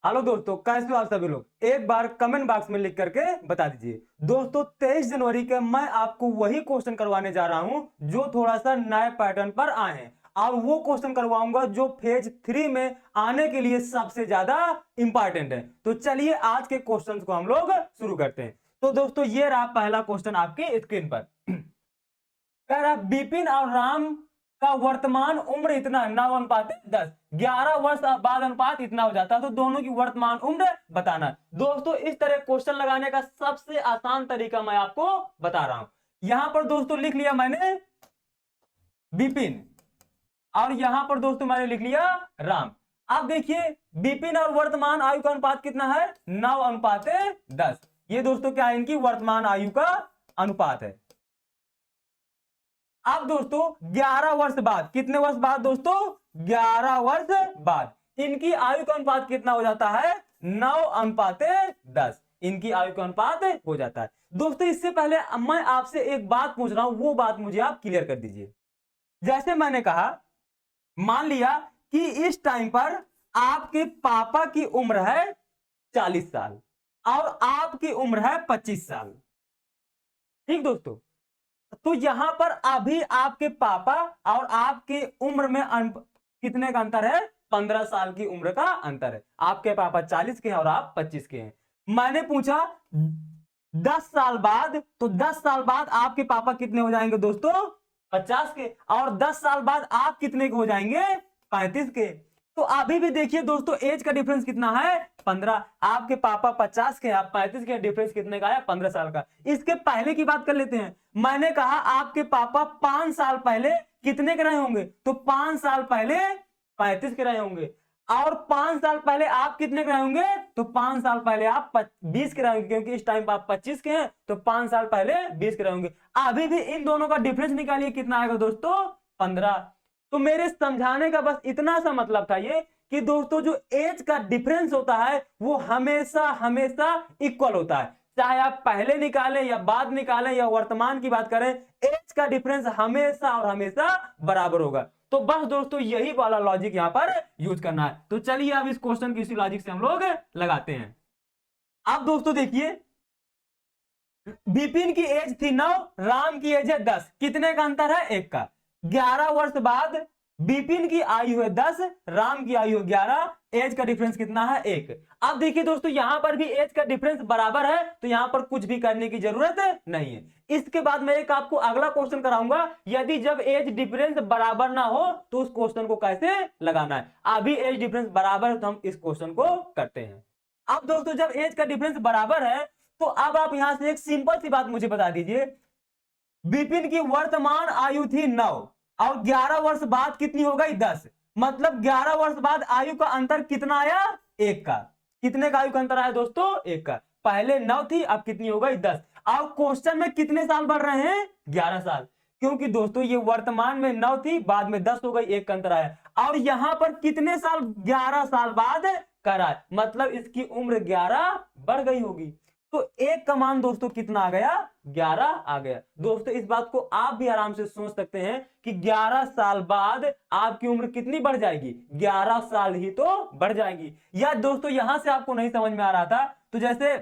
Hello दोस्तों, कैसे हो आप सभी लोग? एक बार कमेंट बॉक्स में लिख करके बता दीजिए। दोस्तों 23 जनवरी के मैं आपको वही क्वेश्चन करवाने जा रहा हूं जो थोड़ा सा नए पैटर्न पर आए हैं, और वो क्वेश्चन करवाऊंगा जो फेज 3 में आने के लिए सबसे ज्यादा इंपॉर्टेंट है। तो चलिए आज के क्वेश्चन को हम लोग शुरू करते हैं। तो दोस्तों ये रहा पहला क्वेश्चन आपकी स्क्रीन पर। कह रहा बिपिन और राम का वर्तमान उम्र इतना, 9:10, 11 वर्ष बाद अनुपात इतना हो जाता है, तो दोनों की वर्तमान उम्र बताना। दोस्तों इस तरह क्वेश्चन लगाने का सबसे आसान तरीका मैं आपको बता रहा हूं। यहां पर दोस्तों लिख लिया मैंने बिपिन, और यहां पर दोस्तों मैंने लिख लिया राम। अब देखिए बिपिन और वर्तमान आयु का अनुपात कितना है, 9:10। ये दोस्तों क्या है, इनकी वर्तमान आयु का अनुपात है। अब दोस्तों 11 वर्ष बाद, कितने वर्ष बाद दोस्तों, 11 वर्ष बाद इनकी आयु का अनुपात कितना हो जाता है, 9:10। इनकी आयु का अनुपात हो जाता है। दोस्तों इससे पहले मैं आपसे एक बात पूछ रहा हूं, वो बात मुझे आप क्लियर कर दीजिए। जैसे मैंने कहा, मान लिया कि इस टाइम पर आपके पापा की उम्र है 40 साल और आपकी उम्र है 25 साल। ठीक दोस्तों, तो यहां पर अभी आपके पापा और आपके उम्र में कितने का अंतर है, 15 साल की उम्र का अंतर है। आपके पापा 40 के हैं और आप 25 के हैं। मैंने पूछा 10 साल बाद, तो 10 साल बाद आपके पापा कितने हो जाएंगे दोस्तों, 50 के, और 10 साल बाद आप कितने के हो जाएंगे, 35 के। तो अभी भी देखिए दोस्तों एज का डिफरेंस कितना है, 15। आपके पापा 50 के, आप 35 के, डिफरेंस कितने का है, 15 साल का। इसके पहले की बात कर लेते हैं। मैंने कहा आपके पापा 5 साल पहले कितने के रहे होंगे, तो 5 साल पहले 35 के रहे होंगे, और 5 साल पहले आप कितने के रहे होंगे, तो 5 साल पहले आप 20 के रहे होंगे, क्योंकि इस टाइम पर आप 25 के हैं, तो 5 साल पहले 20 के रहे होंगे। अभी भी इन दोनों का डिफरेंस निकालिए, कितना आएगा दोस्तों, 15। तो मेरे समझाने का बस इतना सा मतलब था ये कि दोस्तों जो एज का डिफरेंस होता है वो हमेशा हमेशा इक्वल होता है, चाहे आप पहले निकालें या बाद निकालें या वर्तमान की बात करें, एज का डिफरेंस हमेशा और हमेशा बराबर होगा। तो बस दोस्तों यही वाला लॉजिक यहां पर यूज करना है। तो चलिए अब इस क्वेश्चन की इसी लॉजिक से हम लोग लगाते हैं। अब दोस्तों देखिए, विपिन की एज थी 9, राम की एज है 10, कितने का अंतर है, 1 का। 11 वर्ष बाद विपिन की आयु है 10, राम की आयु है 11, एज का डिफरेंस कितना है, 1। अब देखिए दोस्तों यहां पर भी एज का डिफरेंस बराबर है, तो यहां पर कुछ भी करने की जरूरत नहीं है। इसके बाद मैं एक आपको अगला क्वेश्चन कराऊंगा, यदि जब एज डिफरेंस बराबर ना हो तो उस क्वेश्चन को कैसे लगाना है। अभी एज डिफरेंस बराबर है तो हम इस क्वेश्चन को करते हैं। अब दोस्तों जब एज का डिफरेंस बराबर है, तो अब आप यहां से एक सिंपल सी बात मुझे बता दीजिए। विपिन की वर्तमान आयु थी 9 और 11 वर्ष बाद कितनी हो गई, 10। मतलब 11 वर्ष बाद आयु का अंतर कितना आया, 1 का। कितने का आयु का अंतर आया दोस्तों, 1 का। पहले 9 थी, अब कितनी हो गई, 10। और क्वेश्चन में कितने साल बढ़ रहे हैं, 11 साल, क्योंकि दोस्तों ये वर्तमान में 9 थी, बाद में 10 हो गई, 1 का अंतर आया। और यहां पर कितने साल, 11 साल बाद करा, मतलब इसकी उम्र 11 बढ़ गई होगी। तो 1 का मान दोस्तों कितना आ गया, 11 आ गया। दोस्तों इस बात को आप भी आराम से सोच सकते हैं कि 11 साल बाद आपकी उम्र कितनी बढ़ जाएगी, 11 साल ही तो बढ़ जाएगी। या दोस्तों यहां से आपको नहीं समझ में आ रहा था, तो जैसे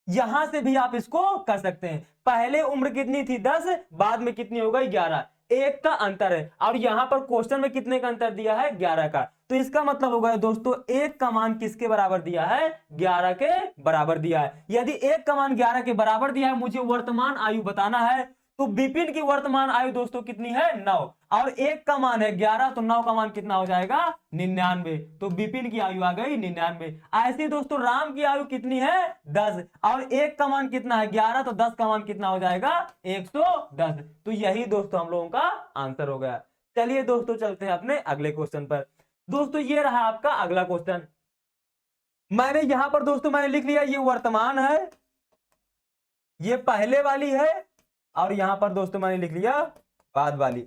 यहां से भी आप इसको कर सकते हैं। पहले उम्र कितनी थी, 10, बाद में कितनी हो गई, 11, 1 का अंतर है। और यहां पर क्वेश्चन में कितने का अंतर दिया है, 11 का। तो इसका मतलब होगा दोस्तों 1 का मान किसके बराबर दिया है, 11 के बराबर दिया है। यदि 1 का मान 11 के बराबर दिया है, मुझे वर्तमान आयु बताना है, तो विपिन की वर्तमान आयु दोस्तों कितनी है, 9, और 1 का मान है 11, तो 9 का मान कितना हो जाएगा, 99। तो विपिन की आयु आ गई 99। ऐसे दोस्तों राम की आयु कितनी है, 10, और 1 का मान कितना है, 11, तो 10 का मान कितना हो जाएगा, 110। तो यही दोस्तों हम लोगों का आंसर हो गया। चलिए दोस्तों चलते हैं अपने अगले क्वेश्चन पर। दोस्तों ये रहा आपका अगला क्वेश्चन। मैंने यहां पर दोस्तों मैंने लिख लिया, ये वर्तमान है, ये पहले वाली है, और यहां पर दोस्तों मैंने लिख लिया बाद वाली।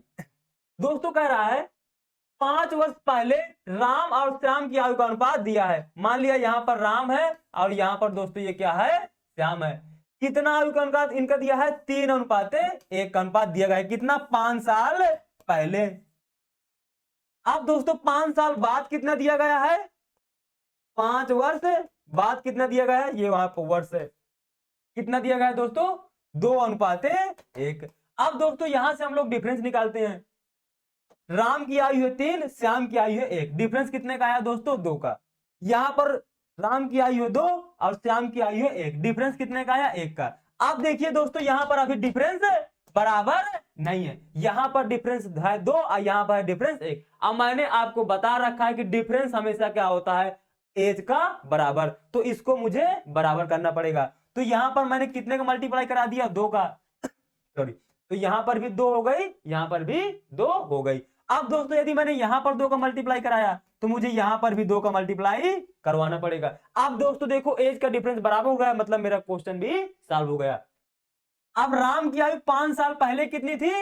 दोस्तों कह रहा है 5 वर्ष पहले राम और श्याम की आयु का अनुपात दिया है। मान लिया यहां पर राम है और यहां पर दोस्तों ये क्या है, श्याम है। कितना आयु का अनुपात इनका दिया है, 3:1 का अनुपात दिया गया है। कितना, 5 साल पहले। अब दोस्तों 5 साल बाद कितना दिया गया है, 5 वर्ष बाद कितना दिया गया है, ये वहां पर वर्ष है, कितना दिया गया है दोस्तों, 2:1। अब दोस्तों यहां से हम लोग डिफरेंस निकालते हैं। राम की आयु है 3, श्याम की आयु है 1, डिफरेंस कितने का आया दोस्तों, 2 का। यहां पर राम की आयु है 2 और श्याम की आयु है 1, डिफरेंस कितने का आया, 1 का। अब देखिए दोस्तों यहां पर अभी डिफरेंस बराबर नहीं है, यहां पर डिफरेंस है 2 और यहां पर डिफरेंस 1। अब मैंने आपको बता रखा है कि डिफरेंस हमेशा क्या होता है, एज का बराबर, तो इसको मुझे बराबर करना पड़ेगा। तो यहां पर मैंने कितने का मल्टीप्लाई करा दिया, 2 का, सॉरी, तो यहां पर भी 2 हो गई, यहां पर भी 2 हो गई। अब दोस्तों यदि मैंने यहां पर 2 का मल्टीप्लाई कराया तो मुझे यहां पर भी 2 का मल्टीप्लाई करवाना पड़ेगा। अब दोस्तों देखो एज का डिफरेंस बराबर हो गया, मतलब मेरा क्वेश्चन भी सॉल्व हो गया। अब राम की आयु 5 साल पहले कितनी थी,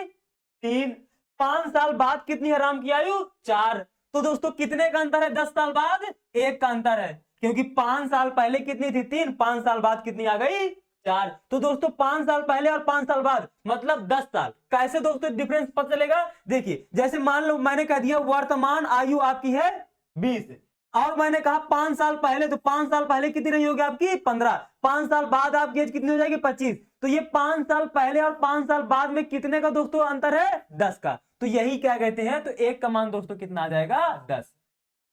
3, 5 साल बाद कितनी है राम की आयु, 4। तो दोस्तों कितने का अंतर है, 10 साल बाद 1 का अंतर है, क्योंकि 5 साल पहले कितनी थी 3, 5 साल बाद कितनी आ गई, 4। तो दोस्तों 5 साल पहले और 5 साल बाद मतलब 10 साल। कैसे दोस्तों डिफरेंस पता चलेगा, देखिए जैसे मान लो मैंने कह दिया वर्तमान आयु आपकी है 20 और मैंने कहा 5 साल पहले, तो 5 साल पहले कितनी रही होगी आपकी 15, 5 साल बाद आपकी एज कितनी हो जाएगी 25। तो ये 5 साल पहले और 5 साल बाद में कितने का दोस्तों अंतर है, 10 का। तो यही क्या कहते हैं, तो 1 का मान दोस्तों कितना आ जाएगा, 10,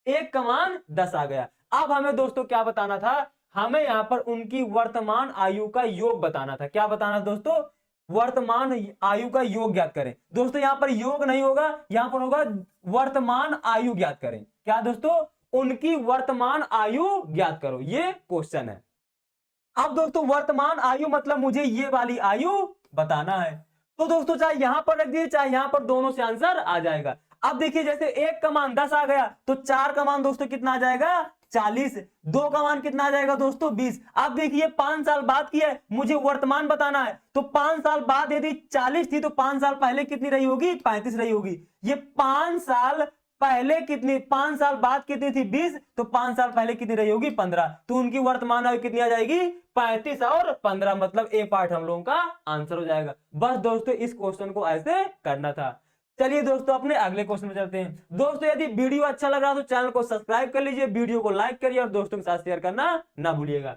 1 का मान 10 आ गया। अब हमें दोस्तों क्या बताना था, हमें यहां पर उनकी वर्तमान आयु का योग बताना था। क्या बताना दोस्तों, वर्तमान आयु का योग ज्ञात करें। दोस्तों यहां पर योग नहीं होगा, यहां पर होगा वर्तमान आयु ज्ञात करें। क्या दोस्तों, उनकी वर्तमान आयु ज्ञात करो, ये क्वेश्चन है। अब दोस्तों वर्तमान आयु मतलब मुझे ये वाली आयु बताना है। तो दोस्तों चाहे यहां पर रख दिए चाहे यहां पर, दोनों से आंसर आ जाएगा। अब देखिए जैसे 1 का मान 10 आ गया तो 4 का मान दोस्तों कितना आ जाएगा, 40, 2 का मान कितना आ जाएगा दोस्तों 20। अब देखिए 5 साल बाद की है, मुझे वर्तमान बताना है, तो 5 साल बाद यदि 40 थी तो 5 साल पहले कितनी रही होगी, 35 रही होगी। ये 5 साल पहले कितनी, 5 साल बाद कितनी थी 20, तो 5 साल पहले कितनी रही होगी 15, तो उनकी वर्तमान आयु कितनी आ जाएगी 35 और 15, मतलब ए पार्ट हम लोगों का आंसर हो जाएगा। बस दोस्तों इस क्वेश्चन को ऐसे करना था। चलिए दोस्तों अपने अगले क्वेश्चन में चलते हैं। दोस्तों यदि वीडियो अच्छा लग रहा तो चैनल को सब्सक्राइब कर लीजिए, वीडियो को लाइक करिए और दोस्तों के साथ शेयर करना ना भूलिएगा।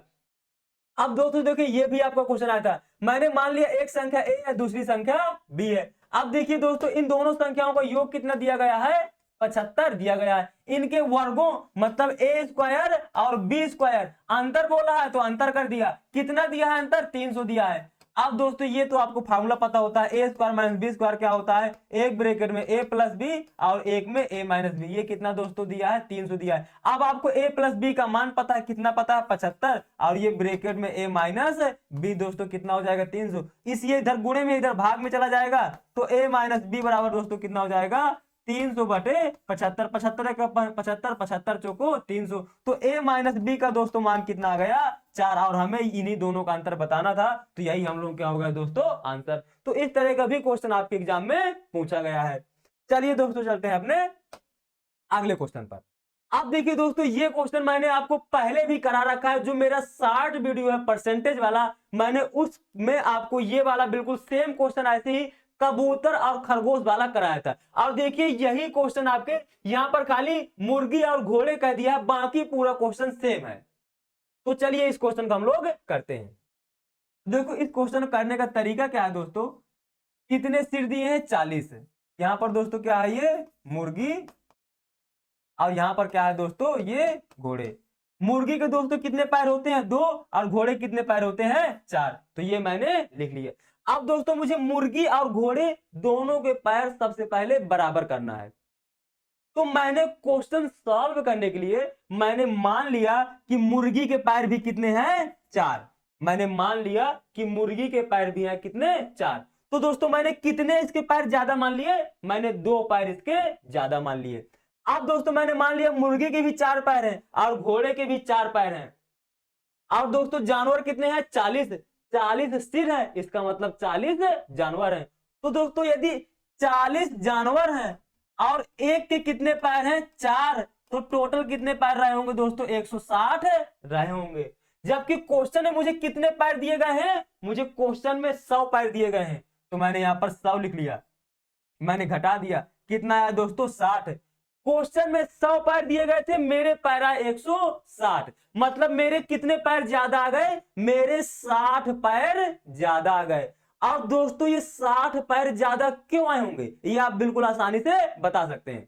अब दोस्तों देखिए ये भी आपका क्वेश्चन आया था, मैंने मान लिया एक संख्या ए है दूसरी संख्या बी है। अब देखिए दोस्तों इन दोनों संख्याओं का योग कितना दिया गया है, 75 दिया गया है। इनके वर्गों मतलब ए स्क्वायर और बी स्क्वायर, अंतर बोला है तो अंतर कर दिया, कितना दिया है अंतर, 300 दिया है। अब दोस्तों ये तो आपको फार्मूला पता होता है, ए स्क्वायर माइनस बी स्क्वायर क्या होता है, एक ब्रैकेट में ए प्लस बी और एक में ए माइनस बी। ये कितना दोस्तों दिया है, 300 दिया है। अब आपको ए प्लस बी का मान पता है, कितना पता है 75, और ये ब्रैकेट में ए माइनस बी दोस्तों कितना हो जाएगा 300। इसलिए इधर गुणे में इधर भाग में चला जाएगा, तो ए माइनस बी बराबर दोस्तों कितना हो जाएगा 300 बटे 75, 75 का 75, 75 चौको 300, तो a माइनस बी का दोस्तों मान कितना आ गया 4, और हमें इन्हीं दोनों का अंतर बताना था, तो यही हम लोग क्या हो गया दोस्तों आंसर। तो इस तरह का भी क्वेश्चन आपके एग्जाम में पूछा गया है। चलिए दोस्तों चलते हैं अपने अगले क्वेश्चन पर। अब देखिए दोस्तों ये क्वेश्चन मैंने आपको पहले भी करा रखा है, जो मेरा 60 वीडियो है परसेंटेज वाला, मैंने उसमें आपको ये वाला बिल्कुल सेम क्वेश्चन ऐसे ही कबूतर और खरगोश वाला कराया था। और देखिए यही क्वेश्चन आपके यहां पर खाली मुर्गी और घोड़े कह दिया है, बाकी पूरा क्वेश्चन सेम है। तो चलिए इस क्वेश्चन को हम लोग करते हैं। देखो इस क्वेश्चन करने का तरीका क्या है दोस्तों, कितने सिर दिए हैं 40, यहां पर दोस्तों क्या है ये मुर्गी और यहां पर क्या है दोस्तों ये घोड़े। मुर्गी के दोस्तों कितने पैर होते हैं 2 और घोड़े कितने पैर होते हैं 4, तो ये मैंने लिख लिया। अब दोस्तों मुझे मुर्गी और घोड़े दोनों के पैर सबसे पहले बराबर करना है। तो मैंने क्वेश्चन सॉल्व करने के लिए मैंने मान लिया कि मुर्गी के पैर भी कितने हैं 4, मैंने मान लिया कि मुर्गी के पैर भी हैं कितने 4। तो दोस्तों मैंने कितने इसके पैर ज्यादा मान लिए, मैंने 2 पैर इसके ज्यादा मान लिए। अब दोस्तों मैंने मान लिया मुर्गी के भी 4 पैर हैं और घोड़े के भी 4 पैर हैं, और दोस्तों जानवर कितने हैं 40, 40 सिर है, इसका मतलब 40 जानवर हैं। तो दोस्तों यदि 40 जानवर हैं और एक के कितने पैर हैं 4, तो टोटल कितने पैर रहे होंगे दोस्तों 160 रहे होंगे। जबकि क्वेश्चन में मुझे कितने पैर दिए गए हैं, मुझे क्वेश्चन में 100 पैर दिए गए हैं, तो मैंने यहां पर 100 लिख लिया, मैंने घटा दिया, कितना आया दोस्तों 60। क्वेश्चन में 100 पैर दिए गए थे, मेरे पैर आए 160, मतलब मेरे कितने पैर ज्यादा आ गए, मेरे 60 पैर ज्यादा आ गए। और दोस्तों ये 60 पैर ज्यादा क्यों आए होंगे, ये आप बिल्कुल आसानी से बता सकते हैं।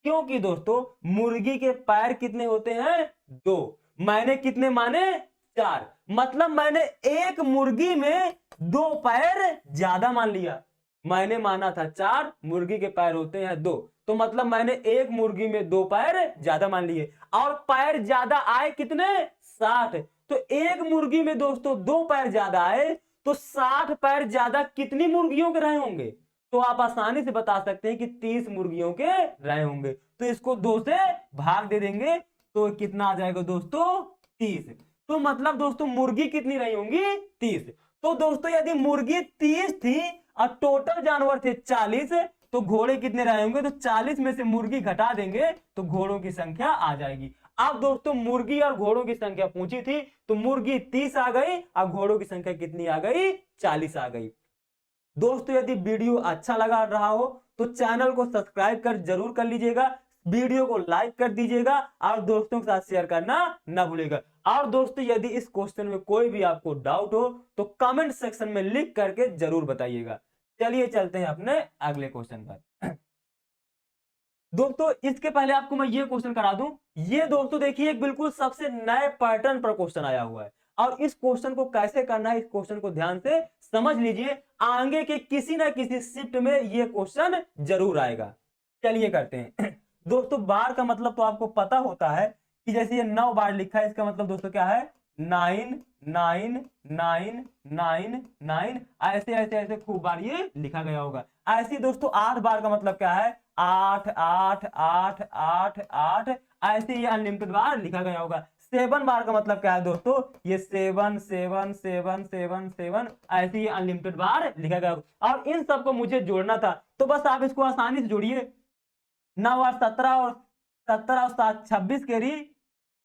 क्योंकि दोस्तों मुर्गी के पैर कितने होते हैं, 2, मैंने कितने माने, 4, मतलब मैंने एक मुर्गी में 2 पैर ज्यादा मान लिया। मैंने माना था 4, मुर्गी के पैर होते हैं 2, तो मतलब मैंने एक मुर्गी में 2 पैर ज्यादा मान लिए। और पैर ज्यादा आए कितने, 60, तो एक मुर्गी में दोस्तों 2 पैर ज्यादा आए, तो 60 पैर ज्यादा कितनी मुर्गियों के रहे होंगे, तो आप आसानी से बता सकते हैं कि 30 मुर्गियों के रहे होंगे। तो इसको 2 से भाग दे देंगे तो कितना आ जाएगा दोस्तों, 30। तो मतलब दोस्तों मुर्गी कितनी रही होंगी, 30। तो दोस्तों यदि मुर्गी 30 थी और टोटल जानवर थे 40, तो घोड़े कितने रहे होंगे, तो 40 में से मुर्गी घटा देंगे तो घोड़ों की संख्या आ जाएगी। अब दोस्तों मुर्गी और घोड़ों की संख्या पूछी थी, तो मुर्गी 30 आ गई और घोड़ों की संख्या कितनी आ गई, 40 आ गई। दोस्तों यदि वीडियो अच्छा लगा रहा हो तो चैनल को सब्सक्राइब कर जरूर कर लीजिएगा, वीडियो को लाइक कर दीजिएगा और दोस्तों के साथ शेयर करना ना भूलिएगा। और दोस्तों यदि इस क्वेश्चन में कोई भी आपको डाउट हो तो कमेंट सेक्शन में लिख करके जरूर बताइएगा। चलिए चलते हैं अपने अगले क्वेश्चन पर। दोस्तों इसके पहले आपको मैं ये क्वेश्चन करा दूं, ये दोस्तों देखिए एक बिल्कुल सबसे नए पैटर्न पर क्वेश्चन आया हुआ है और इस क्वेश्चन को कैसे करना है, इस क्वेश्चन को ध्यान से समझ लीजिए, आगे के किसी ना किसी शिफ्ट में ये क्वेश्चन जरूर आएगा। चलिए करते हैं। दोस्तों बार का मतलब तो आपको पता होता है कि जैसे ये 9 बार लिखा है, इसका मतलब दोस्तों क्या है, 9 9 9 9 9, ऐसे ऐसे ऐसे खूब बार ये लिखा गया होगा। ऐसे दोस्तों 8 बार का मतलब क्या है, 8 8 8 8 8, ऐसे ये अनलिमिटेड बार लिखा गया होगा। 7 बार का मतलब क्या है दोस्तों, ये 7 7 7 7 7, ऐसे ये अनलिमिटेड बार लिखा गया होगा। और इन सबको मुझे जोड़ना था, तो बस आप इसको आसानी से जोड़िए। 9 8 17 और 17 और 7 26 केरी,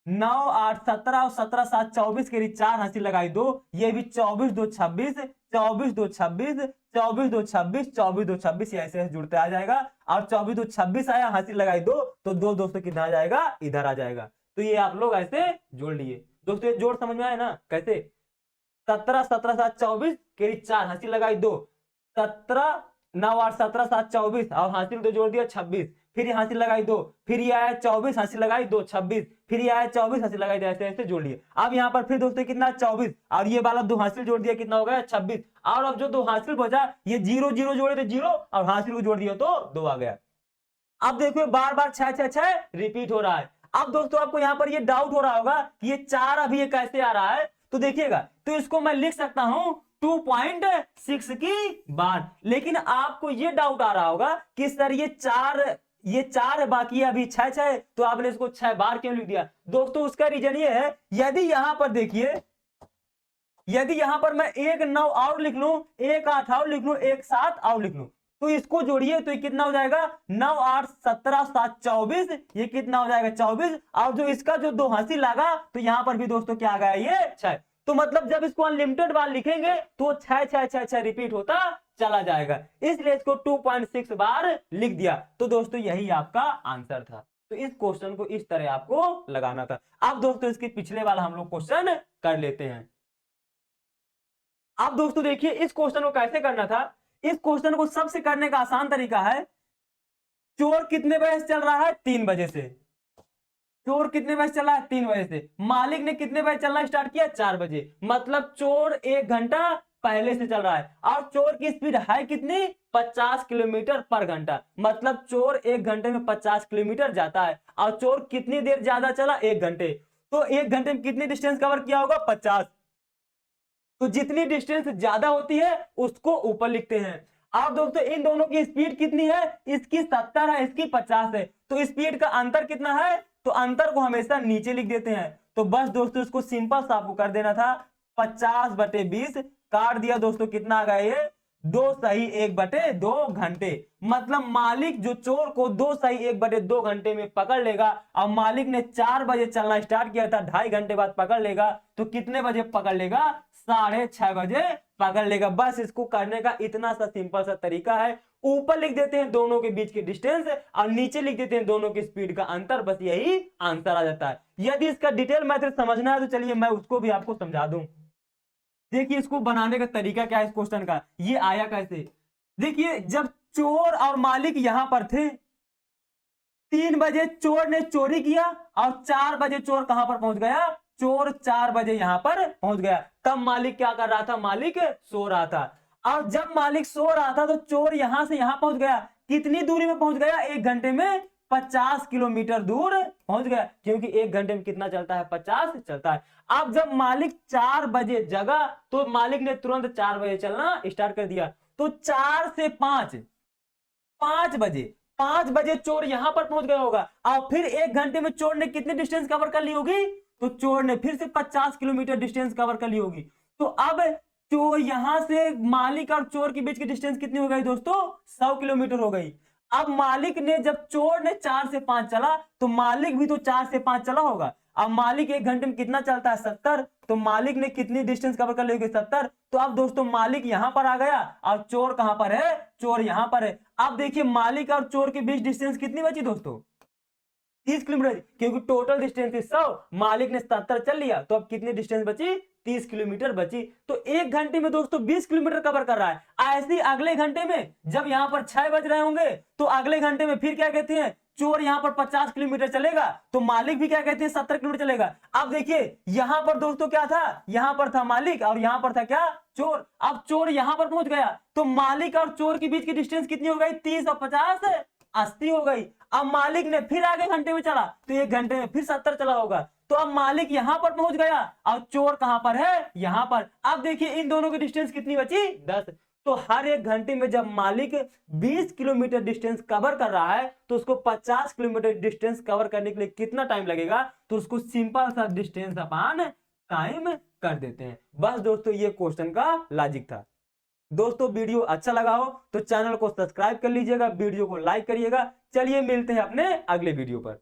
9 8 17 और 17 7 24 केरी, 4 हासिल लगाई 2, ये भी 24 2 26, 24 2 26, 24 2 26, 24 2 26, ऐसे ऐसे जुड़ते आ जाएगा। और 24 2 26 आया, हासिल लगाई 2, तो 2 दोस्तों कितना आ जाएगा, इधर आ जाएगा। तो ये आप लोग ऐसे जोड़ लिए। दोस्तों ये जोड़ समझ में आया ना, कैसे, 17 17 7 24 केरी 4 हासिल लगाई 2, 17 9 8 17 7 24 और हासिल 2 जोड़ दिया 26, फिर ये हासिल लगाई 2, फिर ये आया 24 हासिल लगाई 2 26, फिर ये आया 24 हासिल लगाई 2, ऐसे ऐसे जोड़ लिए। अब यहाँ पर फिर दोस्तों कितना 24 और ये वाला 2 हासिल जोड़ दिया, कितना हो गया 26। और अब जो 2 हासिल बचा, ये 0 0 जोड़े थे 0 और हासिल को जोड़ दिया तो 2 आ गया। अब देखो बार बार 6 6 6 रिपीट हो रहा है। अब दोस्तों आपको यहाँ पर ये डाउट हो रहा होगा कि ये 4 अभी ये कैसे आ रहा है, तो देखिएगा, तो इसको मैं लिख सकता हूं 2.6 की बार। लेकिन आपको ये डाउट आ रहा होगा कि सर ये 4 है, बाकी अभी 6 6, तो आपने इसको 6 बार क्यों लिख दिया। दोस्तों उसका रीजन ये है, यदि यहां पर देखिए, यदि यहां पर मैं 1 9 और लिख लूं, 1 8 और लिख लूं, 1 7 और लिख लूं, तो इसको जोड़िए तो ये कितना हो जाएगा, 9 8 17 7 24, ये कितना हो जाएगा 24। और जो इसका जो 2 हासिल लगा, तो यहां पर भी दोस्तों क्या आ गया, ये 6। तो मतलब जब इसको अनलिमिटेड बार लिखेंगे तो 6 6 6 6 रिपीट होता चला जाएगा, इसलिए इसको 2.6 बार लिख दिया। तो दोस्तों यही आपका आंसर था। तो इस क्वेश्चन को इस तरह आपको लगाना था। अब दोस्तों इसके पिछले वाला हम लोग क्वेश्चन कर लेते हैं। अब दोस्तों देखिए इस क्वेश्चन को कैसे करना था। इस क्वेश्चन को सबसे करने का आसान तरीका है, चोर कितने बजे से चल रहा है, 3 बजे से। चोर कितने बजे चला है, 3 बजे से। मालिक ने कितने बजे चलना स्टार्ट किया, 4 बजे। मतलब चोर 1 घंटा पहले से चल रहा है। और चोर की स्पीड है कितनी, 50 किलोमीटर पर घंटा। मतलब चोर 1 घंटे में 50 किलोमीटर जाता है। और चोर कितनी देर ज्यादा चला, 1 घंटे। तो 1 घंटे में कितनी डिस्टेंस कवर किया होगा, 50। तो जितनी डिस्टेंस ज्यादा होती है उसको ऊपर लिखते हैं। अब दोस्तों इन दोनों की स्पीड कितनी है, इसकी 70 है, इसकी 50 है। तो स्पीड का अंतर कितना है, तो अंतर को हमेशा नीचे लिख देते हैं। तो बस दोस्तों इसको सिंपल सा आपको कर देना था, 50/20 काट दिया दोस्तों, कितना आ गया ये, 2 सही 1/2 घंटे। मतलब मालिक जो चोर को 2 सही 1/2 घंटे में पकड़ लेगा, और मालिक ने 4 बजे चलना स्टार्ट किया था, 2.5 घंटे बाद पकड़ लेगा, तो कितने बजे पकड़ लेगा, 6:30 बजे पकड़ लेगा। बस इसको करने का इतना सा सिंपल सा तरीका है। ऊपर लिख देते हैं दोनों के बीच की डिस्टेंस और नीचे लिख देते हैं दोनों की स्पीड का अंतर, बस यही आंसर आ जाता है। यदि इसका डिटेल मेथड समझना है तो चलिए मैं उसको भी आपको समझा दूं। देखिए इसको बनाने का तरीका क्या है इस क्वेश्चन का, ये आया कैसे। देखिए जब चोर और मालिक यहां पर थे, 3 बजे चोर ने चोरी किया और 4 बजे चोर कहां पर पहुंच गया, चोर 4 बजे यहां पर पहुंच गया। तब मालिक क्या कर रहा था, मालिक सो रहा था। और जब मालिक सो रहा था तो चोर यहां से यहां पहुंच गया। कितनी दूरी में पहुंच गया, 1 घंटे में 50 किलोमीटर दूर पहुंच गया, क्योंकि 1 घंटे में कितना चलता है, 50 चलता है। अब जब मालिक 4 बजे जगा तो मालिक ने तुरंत 4 बजे चलना स्टार्ट कर दिया। तो 4 से 5 5 बजे चोर यहां पर पहुंच गया होगा और फिर 1 घंटे में चोर ने कितनी डिस्टेंस कवर कर ली होगी, तो चोर ने फिर से 50 किलोमीटर डिस्टेंस कवर कर ली होगी। तो अब चोर यहां से मालिक और चोर के बीच की डिस्टेंस कितनी हो गई दोस्तों, 100 किलोमीटर हो गई। अब मालिक ने, जब चोर ने 4 से 5 चला तो मालिक भी तो 4 से 5 चला होगा। अब मालिक 1 घंटे में कितना चलता है, 70, तो मालिक ने कितनी डिस्टेंस कवर कर ली होगी, 70। तो अब दोस्तों मालिक यहां पर आ गया और चोर कहां पर है, चोर यहां पर है। अब देखिए मालिक और चोर के बीच डिस्टेंस कितनी बची दोस्तों, 30 किलोमीटर, क्योंकि टोटल डिस्टेंस 100, मालिक ने 70 चल लिया, तो अब कितनी डिस्टेंस बची, 30 किलोमीटर बची। तो 1 घंटे में दोस्तों 20 किलोमीटर कवर कर रहा है। ऐसे ही अगले घंटे में जब यहां पर 6 बज रहे होंगे तो अगले घंटे में फिर क्या कहते हैं, चोर यहां पर 50 किलोमीटर चलेगा तो मालिक भी क्या कहते हैं, 70 किलोमीटर चलेगा। अब देखिए यहां पर दोस्तों क्या था, यहां पर था मालिक और यहां पर था क्या, चोर। अब चोर यहां पर पहुंच गया तो मालिक और चोर के बीच की डिस्टेंस कितनी हो गई, 30 और 50 80 हो गई। अब मालिक ने फिर आगे घंटे में चला तो 1 घंटे में फिर 70 चला होगा। तो अब मालिक यहां पर पहुंच गया और चोर कहां पर है, यहां पर। अब देखिए इन दोनों की डिस्टेंस कितनी बची, 10। तो हर 1 घंटे में जब मालिक 20 किलोमीटर डिस्टेंस कवर कर रहा है तो उसको 50 किलोमीटर डिस्टेंस कवर करने के लिए कितना टाइम लगेगा, तो उसको सिंपल सा डिस्टेंस अपन टाइम कर देते हैं। बस दोस्तों ये क्वेश्चन का लॉजिक था। दोस्तों वीडियो अच्छा लगा हो तो चैनल को सब्सक्राइब कर लीजिएगा, वीडियो को लाइक करिएगा। चलिए मिलते हैं अपने अगले वीडियो पर।